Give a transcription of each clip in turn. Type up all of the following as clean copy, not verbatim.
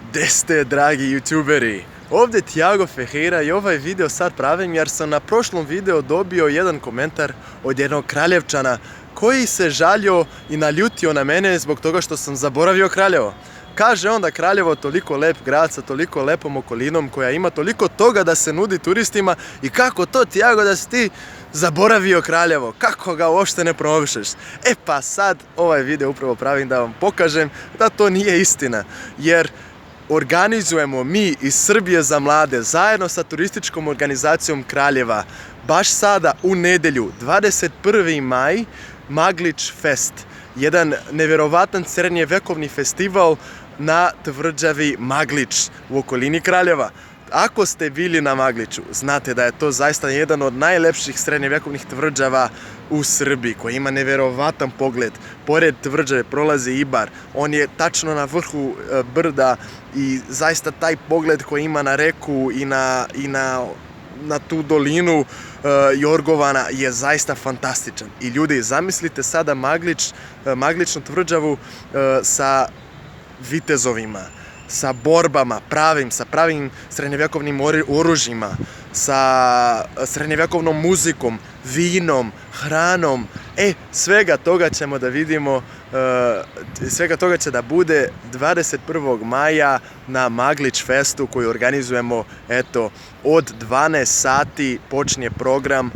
Gde ste, dragi youtuberi? Ovdje Tiago Ferreira i ovaj video sad pravim jer sam na prošlom videu dobio jedan komentar od jednog Kraljevčana koji se žalio i naljutio na mene zbog toga što sam zaboravio Kraljevo. Kaže on da Kraljevo toliko lep grad sa toliko lepom okolinom koja ima toliko toga da se nudi turistima i kako to, Tiago, da si ti zaboravio Kraljevo, kako ga uopšte ne promovišeš. E pa sad ovaj video upravo pravim da vam pokažem da to nije istina, jer organizujemo mi iz Srbije za mlade zajedno sa turističkom organizacijom Kraljeva baš sada u nedjelju 21. maj Maglič Fest, jedan nevjerovatan srednjevekovni festival na tvrđavi Maglič u okolini Kraljeva. Ako ste bili na Magliču, znate da je to zaista jedan od najlepših srednjevjekovnih tvrđava u Srbiji, koji ima nevjerovatan pogled. Pored tvrđave prolazi Ibar, on je tačno na vrhu brda i zaista taj pogled koji ima na reku i na tu dolinu Jorgovana je zaista fantastičan. I ljudi, zamislite sada Magličnu tvrđavu sa vitezovima, sa borbama sa pravim srednjevjekovnim oružjima, sa srednjevjekovnom muzikom, vinom, hranom. Svega toga ćemo da vidimo, svega toga će da bude 21. maja na Maglič Festu koji organizujemo, od 12 sati počinje program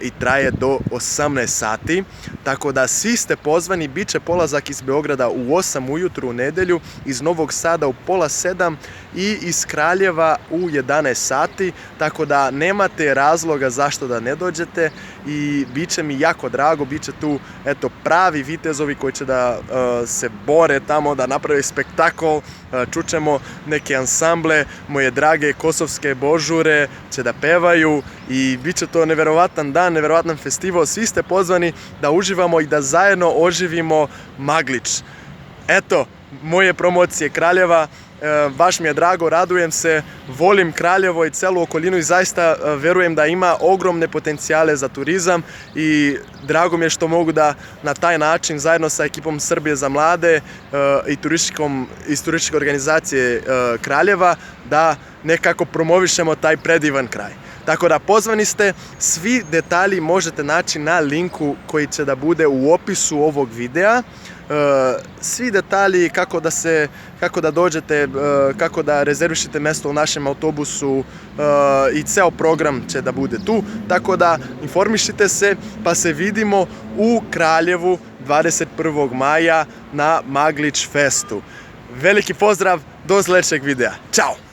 i traje do 18 sati. Tako da svi ste pozvani, bit će polazak iz Beograda u 8 ujutru u nedjelju, iz Novog Sada u pola 7 i iz Kraljeva u 11 sati. Tako da nemate razloga zašto da ne dođete i bit će mi jako drago, bit će tu pravi vitezovi koji će da se bore tamo, da naprave spektakl, čućemo neke ansamble, moje drage kosovske božure će da pevaju i bit će to nevjerovatan dan, nevjerovatan festival. Svi ste pozvani da uživamo i da zajedno oživimo Maglič. Moje promocije Kraljeva, baš mi je drago, radujem se, volim Kraljevo i celu okolinu i zaista verujem da ima ogromne potencijale za turizam i drago mi je što mogu da na taj način zajedno sa ekipom Srbije za mlade i turističke organizacije Kraljeva da nekako promovišemo taj predivan kraj. Tako da pozvani ste, svi detalji možete naći na linku koji će da bude u opisu ovog videa. Svi detalji kako da dođete, kako da rezervišete mjesto u našem autobusu i ceo program će da bude tu. Tako da informišite se pa se vidimo u Kraljevu 21. maja na Maglič Festu. Veliki pozdrav, do sljedećeg videa. Ćao!